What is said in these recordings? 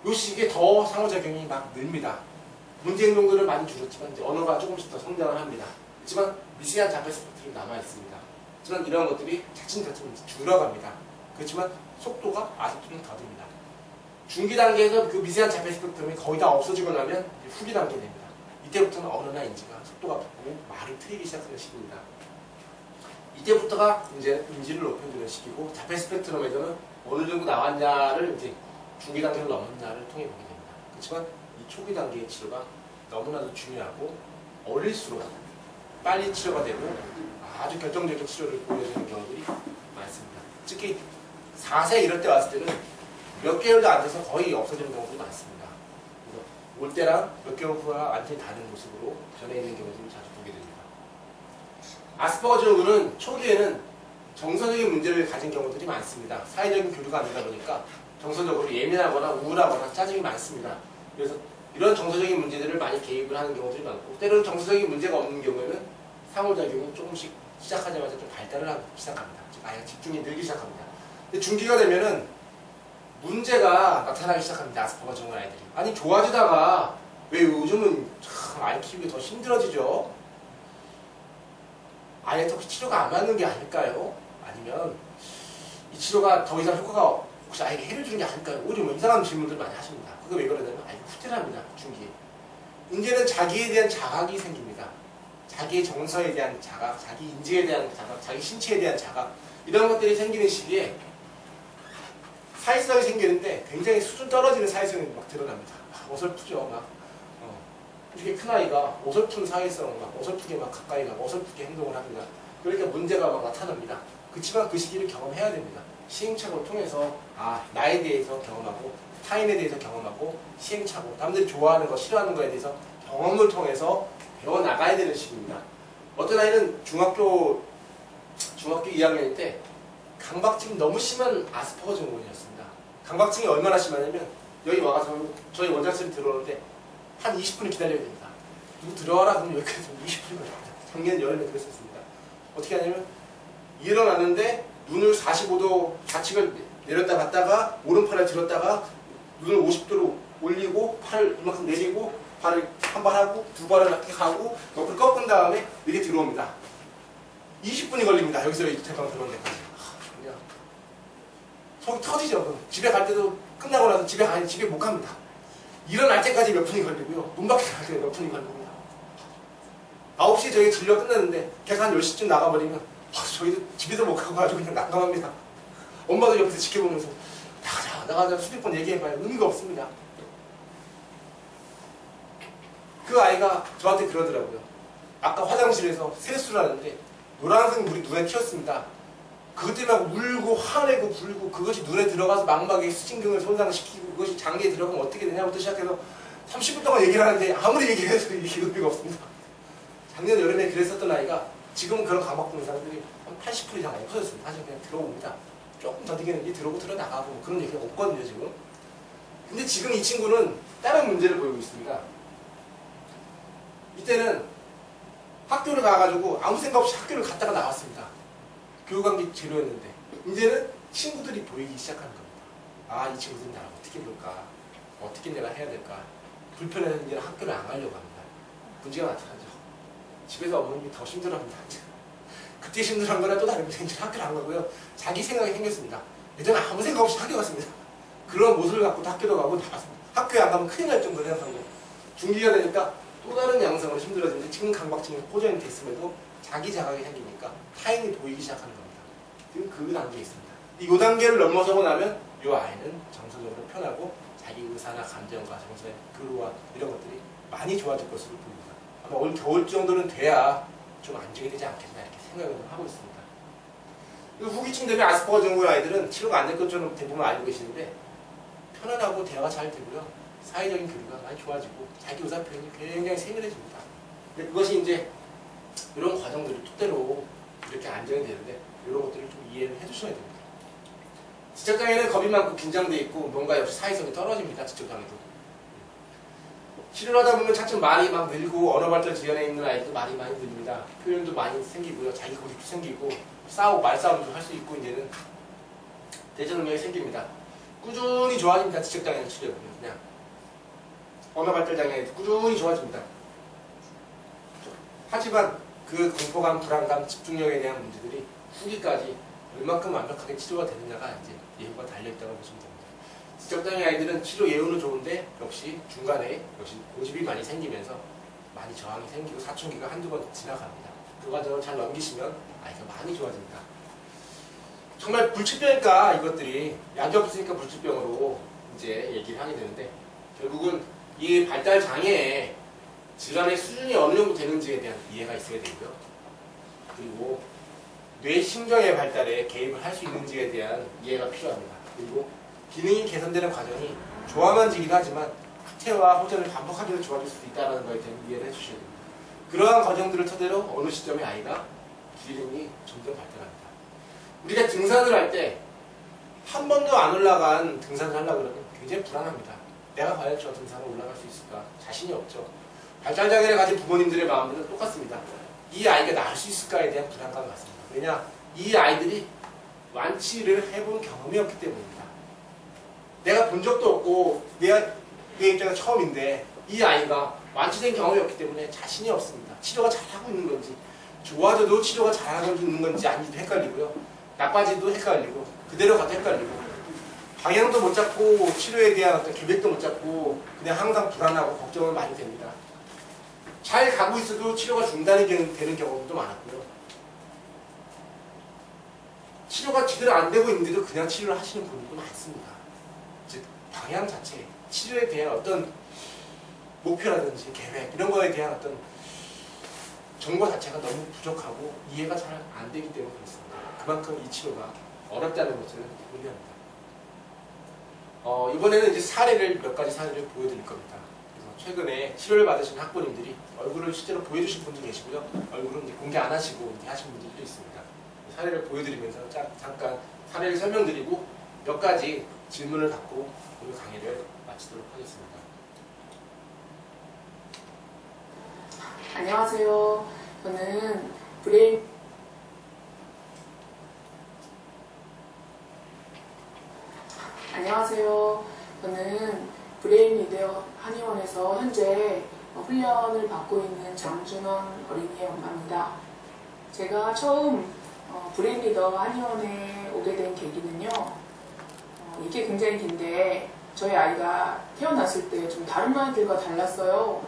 요 시기에 더 상호작용이 막 늘립니다. 문제 행동들은 많이 줄었지만 이제 언어가 조금씩 더 성장을 합니다. 하지만 미세한 자폐 스펙트럼이 남아있습니다. 하지만 이런 것들이 차츰차츰 줄어갑니다. 그렇지만 속도가 아직도는 더딥니다. 중기 단계에서 그 미세한 자폐 스펙트럼이 거의 다 없어지고 나면 후기 단계 됩니다. 이때부터는 언어나 인지가 속도가 붙고 말이 트이기 시작하는 시기입니다. 이때부터가 이제 인지를 높여주는 시기고 자폐 스펙트럼에서는 어느 정도 나왔냐를 이제 중기 단계를 넘었냐를 통해 보게 됩니다. 그렇지만 이 초기 단계의 치료가 너무나도 중요하고 어릴수록 빨리 치료가 되고 아주 결정적인 치료를 보여주는 경우들이 많습니다. 특히 4세 이럴 때 왔을 때는 몇 개월도 안 돼서 거의 없어지는 경우도 많습니다. 그래서 올 때랑 몇 개월 후와 완전히 다른 모습으로 변해 있는 경우들을 자주 보게 됩니다. 아스퍼거 증후군은 초기에는 정서적인 문제를 가진 경우들이 많습니다. 사회적인 교류가 안 되다 보니까 정서적으로 예민하거나 우울하거나 짜증이 많습니다. 그래서 이런 정서적인 문제들을 많이 개입을 하는 경우들이 많고, 때로는 정서적인 문제가 없는 경우에는 상호작용이 조금씩 시작하자마자 좀 발달을 하기 시작합니다. 아예 집중이 늘기 시작합니다. 근데 중기가 되면은 문제가 나타나기 시작합니다. 아스퍼거 증후 아이들이. 아니 좋아지다가 왜 요즘은 참 아이 키우기 더 힘들어지죠? 아이한테 혹시 치료가 안 맞는 게 아닐까요? 아니면 이 치료가 더 이상 효과가 혹시 아이에게 해를 주는 게 아닐까요? 오히려 뭐 이상한 질문들 많이 하십니다. 그게 왜 그러냐면 아이가 후퇴합니다. 중기에. 이제는 자기에 대한 자각이 생깁니다. 자기의 정서에 대한 자각, 자기 인지에 대한 자각, 자기 신체에 대한 자각, 이런 것들이 생기는 시기에 사회성이 생기는데 굉장히 수준 떨어지는 사회성이 막 드러납니다. 어설프죠. 막 이렇게 큰 아이가 어설픈 사회성, 막 어설프게 막 가까이 가고 어설프게 행동을 합니다. 그러니까 문제가 막 나타납니다. 그렇지만 그 시기를 경험해야 됩니다. 시행착오를 통해서 나에 대해서 경험하고 타인에 대해서 경험하고 시행착오, 남들이 좋아하는 거 싫어하는 거에 대해서 경험을 통해서 배워나가야 되는 시기입니다. 어떤 아이는 중학교 2학년일 때 강박증이 너무 심한 아스퍼거 증후군이었습니다. 강박증이 얼마나 심하냐면 여기 와서 저희 원장실에 들어오는데 한 20분을 기다려야 됩니다. 누구 들어와라 그러면 여기까지 20분이 걸립니다. 작년 여름에 그랬었습니다. 어떻게 하냐면 일어났는데 눈을 45도 좌측을 내렸다 갔다가 오른팔을 들었다가 눈을 50도로 올리고 팔을 이만큼 내리고 발을 한 발 하고 두 발을 이렇게 가고 옆을 꺾은 다음에 이렇게 들어옵니다. 20분이 걸립니다. 여기서 대방 들어온 데까지. 그냥 속이 터지죠. 집에 갈 때도 끝나고 나서 집에 못 갑니다. 일어날 때까지 몇 분이 걸리고요. 문 밖에 갈 때 몇 분이 걸립니다. 9시에 저희 진료 끝났는데 걔가 한 10시쯤 나가버리면 저희도 집에도 못 가고 아주 그냥 난감합니다. 엄마도 옆에서 지켜보면서 나가자 수백번 얘기해봐요. 의미가 없습니다. 그 아이가 저한테 그러더라고요. 아까 화장실에서 세수를 하는데 노란색 물이 눈에 튀었습니다. 그것 때문에 울고 화내고 불고 그것이 눈에 들어가서 망막에 수신경을 손상시키고 그것이 장기에 들어가면 어떻게 되냐부터 시작해서 30분 동안 얘기를 하는데 아무리 얘기해도 이게 의미가 없습니다. 작년 여름에 그랬었던 아이가 지금은 그런 강박증 의사들이 한 80% 이상 많이 커졌습니다. 사실 그냥 들어옵니다. 조금 더디게는 들어오고 들어나가고 뭐 그런 얘기가 없거든요 지금. 근데 지금 이 친구는 다른 문제를 보이고 있습니다. 이때는 학교를 가가지고 아무 생각 없이 학교를 갔다가 나왔습니다. 교육관계 제로였는데 이제는 친구들이 보이기 시작하는 겁니다. 이 친구들은 나를 어떻게 볼까? 어떻게 내가 해야 될까? 불편해서 이제는 학교를 안 가려고 합니다. 문제가 나타나죠. 집에서 어머님이 더 힘들어합니다. 그때 힘들어한 거랑 또 다른 문제는 이제 학교를 안 가고요. 자기 생각이 생겼습니다. 예전에 아무 생각 없이 학교 갔습니다. 그런 모습을 갖고 학교도 가고 나왔습니다. 학교에 안 가면 큰일 날 정도로 생각하고 중기가 되니까 또 다른 양상으로 힘들어지는데 지금 강박증이 호전이 됐음에도 자기 자각이 생기니까 타인이 보이기 시작하는 겁니다. 지금 그 단계에 있습니다. 이 단계를 넘어서고 나면 이 아이는 정서적으로 편하고 자기 의사나 감정과 정서의 교류와 이런 것들이 많이 좋아질 것으로 보입니다. 아마 올 겨울 정도는 돼야 좀 안정이 되지 않겠나 이렇게 생각을 하고 있습니다. 후기층 되면 아스퍼거 증후군 아이들은 치료가 안 될 것처럼 대부분 알고 계시는데 편안하고 대화가 잘 되고요. 사회적인 교류가 많이 좋아지고 자기 의사 표현이 굉장히 세밀해집니다. 근데 그것이 이제 이런 과정들이 토대로 이렇게 안정이 되는데 이런 것들을 좀 이해를 해주셔야 됩니다. 지적장애는 겁이 많고 긴장돼 있고 뭔가 역시 사회성이 떨어집니다. 지적장애도. 치료를 하다 보면 차츰 말이 막 늘고 언어 발달 지연에 있는 아이도 말이 많이 늘립니다. 표현도 많이 생기고요. 자기 고집도 생기고 말싸움도 할 수 있고 이제는 대전 능력이 생깁니다. 꾸준히 좋아집니다. 지적장애 치료는 그냥 언어 발달 장애 꾸준히 좋아집니다. 하지만 그 공포감, 불안감, 집중력에 대한 문제들이 후기까지 얼만큼 완벽하게 치료가 되느냐가 이제 예후가 달려있다고 보시면 됩니다. 지적장애 아이들은 치료 예후는 좋은데 역시 중간에 역시 고집이 많이 생기면서 많이 저항이 생기고 사춘기가 한두 번 지나갑니다. 그 과정을 잘 넘기시면 아이가 많이 좋아집니다. 정말 불치병일까 이것들이 약이 없으니까 불치병으로 이제 얘기를 하게 되는데 결국은 이 발달 장애의 질환의 수준이 어느 정도 되는지에 대한 이해가 있어야 되고요. 그리고 뇌 신경의 발달에 개입을 할 수 있는지에 대한 이해가 필요합니다. 그리고 기능이 개선되는 과정이 좋아만지긴 하지만 후퇴와 호전을 반복하면서 좋아질 수도 있다는 것에 대한 이해를 해주셔야 됩니다. 그러한 과정들을 토대로 어느 시점에 아이가 기능이 점점 발달합니다. 우리가 등산을 할 때 한 번도 안 올라간 등산을 하려고 그러면 굉장히 불안합니다. 내가 과연 저 등산을 올라갈 수 있을까? 자신이 없죠. 발달장애를 가진 부모님들의 마음들은 똑같습니다. 이 아이가 나을 수 있을까에 대한 불안감이 많습니다. 왜냐? 이 아이들이 완치를 해본 경험이 없기 때문입니다. 내가 본 적도 없고 내 입장에서 처음인데 이 아이가 완치된 경험이 없기 때문에 자신이 없습니다. 치료가 잘하고 있는 건지 좋아져도 치료가 잘하고 있는 건지 아닌지도 헷갈리고요. 나빠지도 헷갈리고 그대로 가도 헷갈리고 방향도 못 잡고 치료에 대한 어떤 계획도 못 잡고 그냥 항상 불안하고 걱정은 많이 됩니다. 잘 가고 있어도 치료가 중단이 되는 경우도 많았고요. 치료가 제대로 안 되고 있는데도 그냥 치료를 하시는 분들도 많습니다. 즉 방향 자체, 치료에 대한 어떤 목표라든지 계획 이런 거에 대한 어떤 정보 자체가 너무 부족하고 이해가 잘 안 되기 때문에 그렇습니다. 그만큼 이 치료가 어렵다는 것을 의미합니다. 이번에는 이제 사례를 몇 가지 사례를 보여드릴 겁니다. 그래서 최근에 치료를 받으신 학부모님들이 얼굴을 실제로 보여주신 분도 계시고요. 얼굴은 이제 공개 안 하시고 이제 하신 분들도 있습니다. 사례를 보여드리면서 잠깐 사례를 설명드리고 몇 가지 질문을 받고 오늘 강의를 마치도록 하겠습니다. 안녕하세요. 저는 브레인 리더 한의원에서 현재 훈련을 받고 있는 장준원 어린이의 엄마입니다. 제가 처음 브레인 리더 한의원에 오게 된 계기는요. 이게 굉장히 긴데 저희 아이가 태어났을 때 좀 다른 아이들과 달랐어요.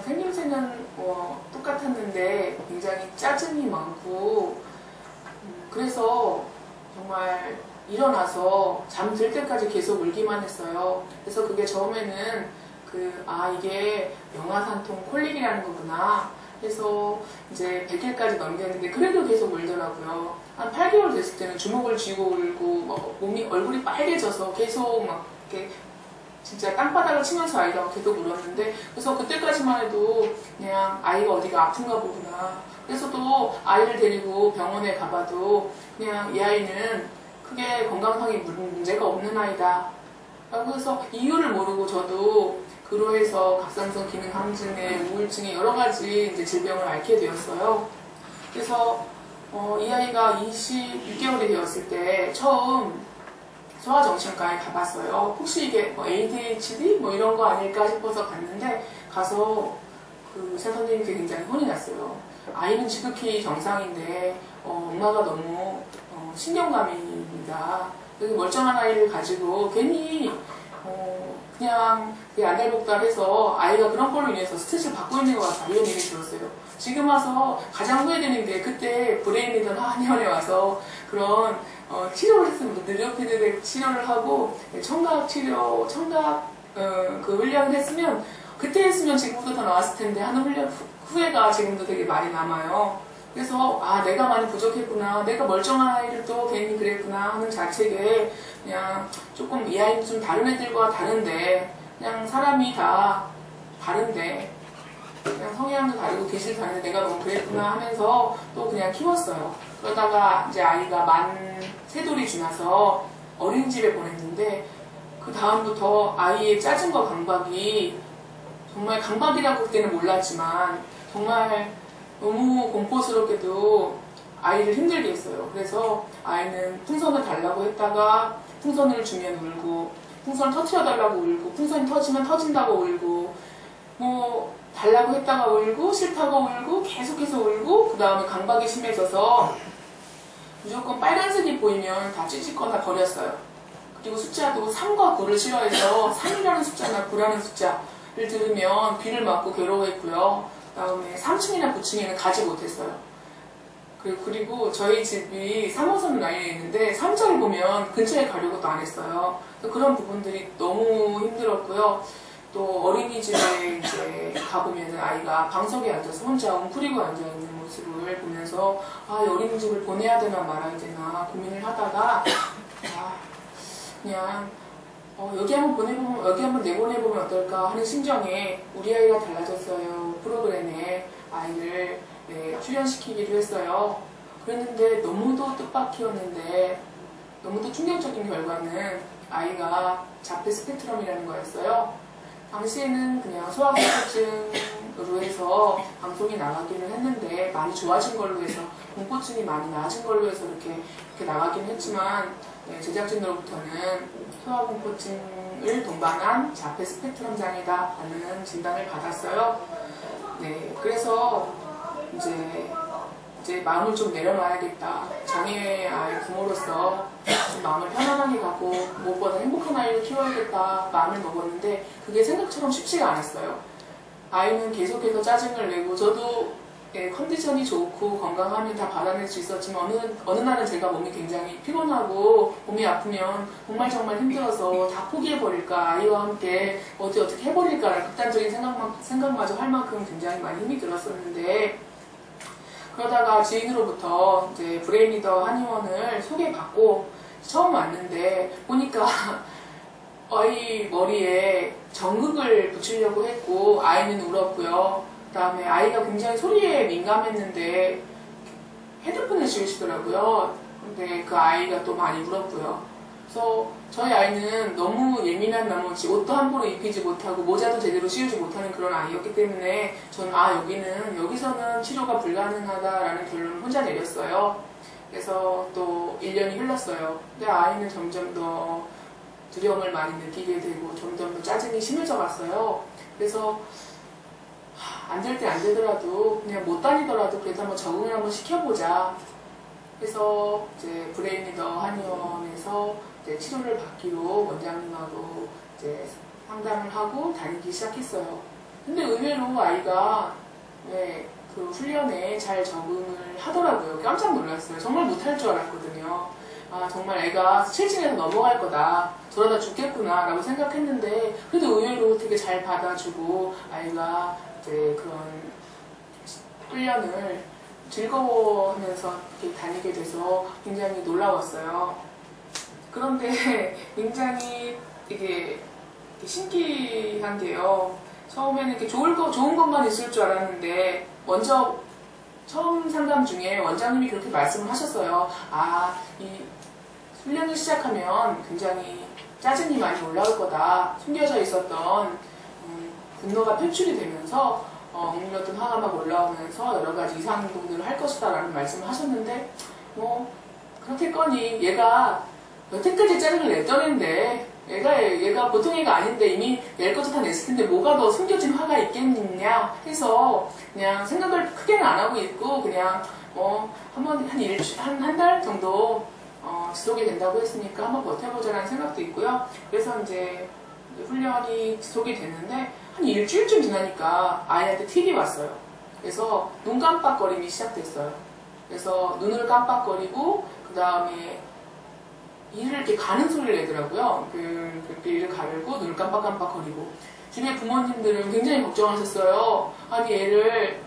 생김새는 똑같았는데 굉장히 짜증이 많고 그래서 정말 일어나서 잠들 때까지 계속 울기만 했어요. 그래서 그게 처음에는 이게 영아산통 콜릭이라는 거구나 해서 이제 100일까지 넘겼는데 그래도 계속 울더라고요. 한 8개월 됐을 때는 주먹을 쥐고 울고 얼굴이 빨개져서 계속 막 이렇게 진짜 땅바닥을 치면서 아이가 계속 울었는데 그래서 그때까지만 해도 그냥 아이가 어디가 아픈가 보구나. 그래서 또 아이를 데리고 병원에 가봐도 그냥 이 아이는 크게 건강상의 문제가 없는 아이다. 그래서 이유를 모르고 저도 그로 해서 갑상선 기능 항진에 우울증에 여러 가지 이제 질병을 앓게 되었어요. 그래서 이 아이가 26개월이 되었을 때 처음 소아정신과에 가봤어요. 혹시 이게 ADHD 이런 거 아닐까 싶어서 갔는데 가서 그 의사 선생님께 굉장히 혼이 났어요. 아이는 지극히 정상인데 엄마가 너무 신경감입니다. 여기 멀쩡한 아이를 가지고 괜히 그냥 안달복달해서 아이가 그런 걸로 인해서 스트레스를 받고 있는 것 같다 이런 얘기 들었어요. 지금 와서 가장 후회되는 게 그때 브레인 리더 한의원에 와서 그런 치료를 했으면 느리오피드 치료를 하고 청각 치료, 그 훈련을 했으면 그때 했으면 지금보다 더 나았을 텐데 하는 훈련 후회가 지금도 되게 많이 남아요. 그래서 내가 많이 부족했구나, 내가 멀쩡한 아이를 또 괜히 그랬구나 하는 자책에 그냥 조금 이 아이는 좀 다른 애들과 다른데 그냥 사람이 다 다른데 그냥 성향도 다르고 기질도 다른데 내가 너무 그랬구나 하면서 또 그냥 키웠어요. 그러다가 이제 아이가 만 3돌이 지나서 어린이집에 보냈는데 그 다음부터 아이의 짜증과 강박이 정말 강박이라고 그때는 몰랐지만 정말 너무 공포스럽게도 아이를 힘들게 했어요. 그래서 아이는 풍선을 달라고 했다가 풍선을 주면 울고, 풍선을 터트려달라고 울고, 풍선이 터지면 터진다고 울고, 뭐 달라고 했다가 울고, 싫다고 울고, 계속해서 울고, 그 다음에 강박이 심해져서 무조건 빨간색이 보이면 다 찢거나 버렸어요. 그리고 숫자도 3과 9를 싫어해서 3이라는 숫자나 9라는 숫자를 들으면 귀를 막고 괴로워했고요. 그 다음에 3층이나 9층에는 가지 못했어요. 그리고 저희 집이 3호선 라인에 있는데 3차를 보면 근처에 가려고도 안 했어요. 그런 부분들이 너무 힘들었고요. 또 어린이집에 이제 가보면은 아이가 방석에 앉아서 혼자 웅크리고 앉아있는 모습을 보면서 아, 이 어린이집을 보내야 되나 말아야 되나 고민을 하다가 그냥 여기 한번 보내보면, 여기 한번 내보내보면 어떨까 하는 심정에 우리 아이가 달라졌어요 프로그램에 아이를 출연시키기로 했어요. 그랬는데 너무도 뜻밖이었는데 너무도 충격적인 결과는 아이가 자폐 스펙트럼이라는 거였어요. 당시에는 그냥 소아공포증으로 해서 방송이 나가기는 했는데 많이 좋아진 걸로 해서 공포증이 많이 나아진 걸로 해서 이렇게 나가긴 했지만 제작진으로부터는 소아공포증을 동반한 자폐 스펙트럼 장애다 라는 진단을 받았어요. 네, 그래서 이제 마음을 좀 내려놔야겠다. 장애 아이 부모로서 좀 마음을 편안하게 가고 무엇보다 행복한 아이를 키워야겠다 마음을 먹었는데 그게 생각처럼 쉽지가 않았어요. 아이는 계속해서 짜증을 내고 저도 컨디션이 좋고 건강하면 다 받아낼 수 있었지만 어느 날은 제가 몸이 굉장히 피곤하고 몸이 아프면 정말 힘들어서 다 포기해버릴까 아이와 함께 어떻게 해버릴까라는 극단적인 생각마저 할 만큼 굉장히 많이 힘이 들었었는데 그러다가 지인으로부터 이제 브레인 리더 한의원을 소개받고 처음 왔는데 보니까 아이 머리에 전극을 붙이려고 했고 아이는 울었고요. 그 다음에 아이가 굉장히 소리에 민감했는데 헤드폰을 씌우시더라고요. 근데 그 아이가 또 많이 울었고요. 그래서 저희 아이는 너무 예민한 나머지 옷도 함부로 입히지 못하고 모자도 제대로 씌우지 못하는 그런 아이였기 때문에 저는 여기서는 치료가 불가능하다라는 결론을 혼자 내렸어요. 그래서 또 1년이 흘렀어요. 근데 아이는 점점 더 두려움을 많이 느끼게 되고 점점 더 짜증이 심해져 갔어요. 그래서 안 될 때 안 되더라도 그냥 못 다니더라도 그래도 한번 적응을 한번 시켜보자. 그래서 이제 브레인 리더 한의원에서 이제 치료를 받기로 원장님하고 이제 상담을 하고 다니기 시작했어요. 근데 의외로 아이가 그 훈련에 잘 적응을 하더라고요. 깜짝 놀랐어요. 정말 못할 줄 알았거든요. 아, 정말 애가 7층에서 넘어갈 거다. 저러다 죽겠구나 라고 생각했는데 그래도 의외로 되게 잘 받아주고 아이가 이제 그런 훈련을 즐거워하면서 이렇게 다니게 돼서 굉장히 놀라웠어요. 그런데 굉장히 되게 신기한 게요. 처음에는 이렇게 좋은 것만 있을 줄 알았는데 먼저 처음 상담 중에 원장님이 그렇게 말씀을 하셨어요. 아, 이 훈련을 시작하면 굉장히 짜증이 많이 올라올 거다. 숨겨져 있었던 분노가 표출이 되면서 억눌렸던 화가 막 올라오면서 여러 가지 이상 행동들을 할 것이다 라는 말씀을 하셨는데 뭐 그렇겠거니 얘가 여태까지 짜증을 냈던 애인데 얘가 보통 애가 아닌데 이미 낼 것도 다 냈을 텐데 뭐가 더 숨겨진 화가 있겠느냐 해서 그냥 생각을 크게는 안 하고 있고 그냥 한 달 정도 지속이 된다고 했으니까 한번 버텨보자라는 생각도 있고요. 그래서 이제 훈련이 지속이 됐는데 한 일주일쯤 지나니까 아이한테 틱이 왔어요. 그래서 눈 깜빡거림이 시작됐어요. 그래서 눈을 깜빡거리고 그 다음에 이를 이렇게 가는 소리를 내더라고요. 이를 가르고 눈을 깜빡깜빡거리고 주변 부모님들은 굉장히 걱정하셨어요. 아니 애를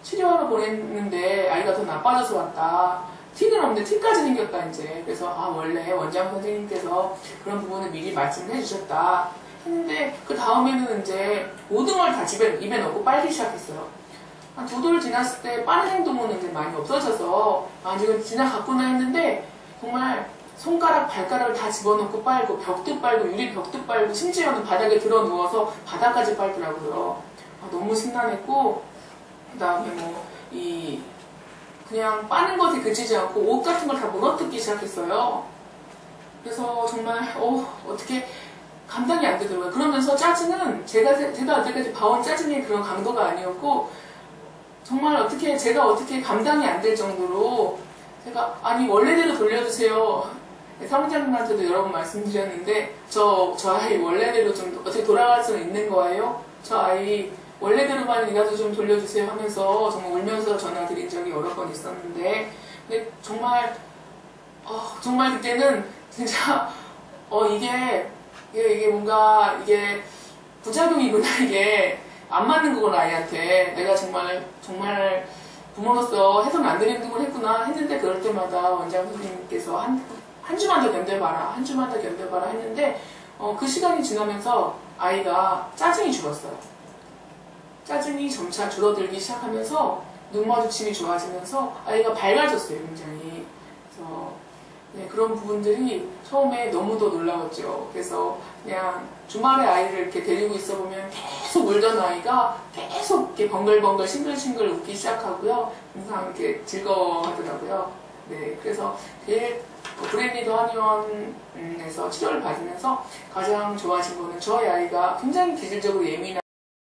치료하러 보냈는데 아이가 더 나빠져서 왔다. 틱은 없는데 틱까지 생겼다 이제. 그래서 원래 원장 선생님께서 그런 부분을 미리 말씀을 해주셨다 했는데 그 다음에는 이제 모든 걸 다 입에 넣고 빨기 시작했어요. 한 2돌 지났을 때 빠른 행동은 이제 많이 없어져서 지금 지나갔구나 했는데 정말 손가락, 발가락을 다 집어넣고 빨고 벽도 빨고 유리 벽도 빨고 심지어는 바닥에 들어 누워서 바닥까지 빨더라고요. 너무 심란했고 그 다음에 그냥 빠는 것에 그치지 않고 옷 같은 걸 다 물어뜯기 시작했어요. 그래서 정말 어떻게 감당이 안 되더라고요. 그러면서 짜증은 제가 여태까지 봐온 짜증의 그런 강도가 아니었고 정말 제가 어떻게 감당이 안 될 정도로 제가 아니 원래대로 돌려주세요. 사무장님한테도 여러 번 말씀드렸는데 저 아이 원래대로 좀 어떻게 돌아갈 수 있는 거예요? 저 아이 원래대로만이라도 좀 돌려주세요 하면서 정말 울면서 전화 드린 적이 여러 번 있었는데 근데 정말 그때는 진짜 이게 뭔가 이게 부작용이구나 이게 안 맞는 거구나 아이한테 내가 정말 부모로서 해서는 안 되는 걸 했구나 했는데 그럴 때마다 원장 선생님께서 한 주만 더 견뎌봐라 한 주만 더 견뎌봐라 했는데 그 시간이 지나면서 아이가 짜증이 줄었어요. 짜증이 점차 줄어들기 시작하면서 눈 마주침이 좋아지면서 아이가 밝아졌어요 굉장히. 그래서 네, 그런 부분들이 처음에 너무도 놀라웠죠. 그래서 그냥 주말에 아이를 이렇게 데리고 있어 보면 계속 울던 아이가 계속 이렇게 번글번글 싱글싱글 웃기 시작하고요. 항상 이렇게 즐거워하더라고요. 네, 그래서 브랜리더 한의원에서 치료를 받으면서 가장 좋아진 거는 저희 아이가 굉장히 기질적으로 예민한